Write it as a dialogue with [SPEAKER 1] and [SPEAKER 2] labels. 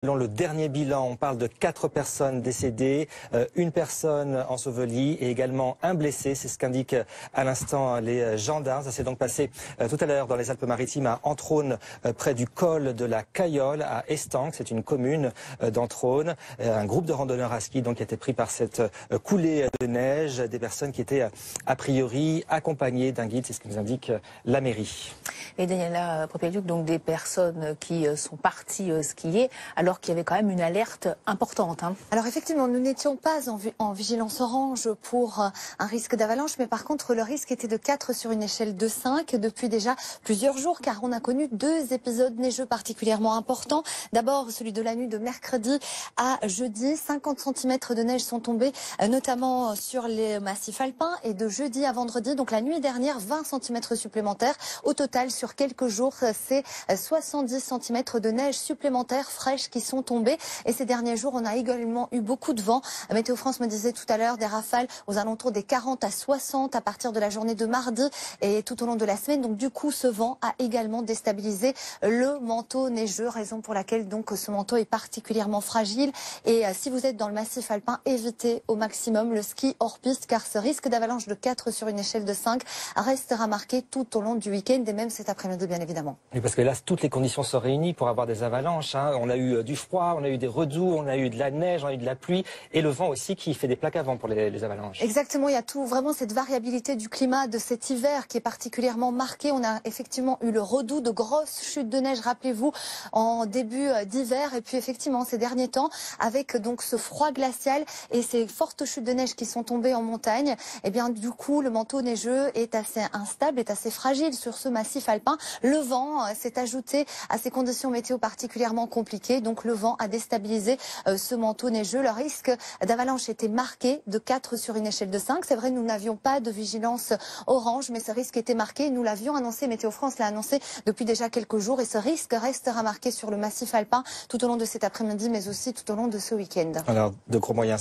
[SPEAKER 1] Selon le dernier bilan, on parle de 4 personnes décédées, une personne ensevelie et également un blessé. C'est ce qu'indiquent à l'instant les gendarmes. Ça s'est donc passé tout à l'heure dans les Alpes-Maritimes à Entraunes, près du col de la Cayolle à Estanques. C'est une commune d'Entraunes. Un groupe de randonneurs à ski donc a été pris par cette coulée de neige. Des personnes qui étaient a priori accompagnées d'un guide. C'est ce que nous indique la mairie.
[SPEAKER 2] Et Daniela Propiaduc, donc des personnes qui sont parties skier, alors qu'il y avait quand même une alerte importante.
[SPEAKER 3] Alors effectivement, nous n'étions pas en vigilance orange pour un risque d'avalanche, mais par contre le risque était de 4 sur une échelle de 5 depuis déjà plusieurs jours, car on a connu 2 épisodes neigeux particulièrement importants. D'abord celui de la nuit de mercredi à jeudi, 50 cm de neige sont tombés, notamment sur les massifs alpins, et de jeudi à vendredi, donc la nuit dernière, 20 cm supplémentaires. Au total, sur quelques jours, c'est 70 cm de neige supplémentaire fraîche qui sont tombés. Et ces derniers jours, on a également eu beaucoup de vent. Météo France me disait tout à l'heure des rafales aux alentours des 40 à 60 à partir de la journée de mardi et tout au long de la semaine. Donc du coup, ce vent a également déstabilisé le manteau neigeux, raison pour laquelle donc ce manteau est particulièrement fragile. Et si vous êtes dans le massif alpin, évitez au maximum le ski hors piste, car ce risque d'avalanche de 4 sur une échelle de 5 restera marqué tout au long du week-end et même cet après-midi, bien évidemment.
[SPEAKER 1] Oui, parce que là, toutes les conditions sont réunies pour avoir des avalanches. On a eu du froid, on a eu des redoux, on a eu de la neige, on a eu de la pluie et le vent aussi qui fait des plaques à vent pour les avalanches.
[SPEAKER 3] Exactement, il y a tout, vraiment cette variabilité du climat de cet hiver qui est particulièrement marqué. On a effectivement eu le redout de grosses chutes de neige, rappelez-vous, en début d'hiver. Et puis effectivement, ces derniers temps, avec donc ce froid glacial et ces fortes chutes de neige qui sont tombées en montagne, et bien du coup, le manteau neigeux est assez instable, est assez fragile sur ce massif alpin. Le vent s'est ajouté à ces conditions météo particulièrement compliquées. Donc le vent a déstabilisé ce manteau neigeux. Le risque d'avalanche était marqué de 4 sur une échelle de 5. C'est vrai, nous n'avions pas de vigilance orange, mais ce risque était marqué. Nous l'avions annoncé, Météo France l'a annoncé depuis déjà quelques jours. Et ce risque restera marqué sur le massif alpin tout au long de cet après-midi, mais aussi tout au long de ce week-end.
[SPEAKER 1] Alors, de gros moyens.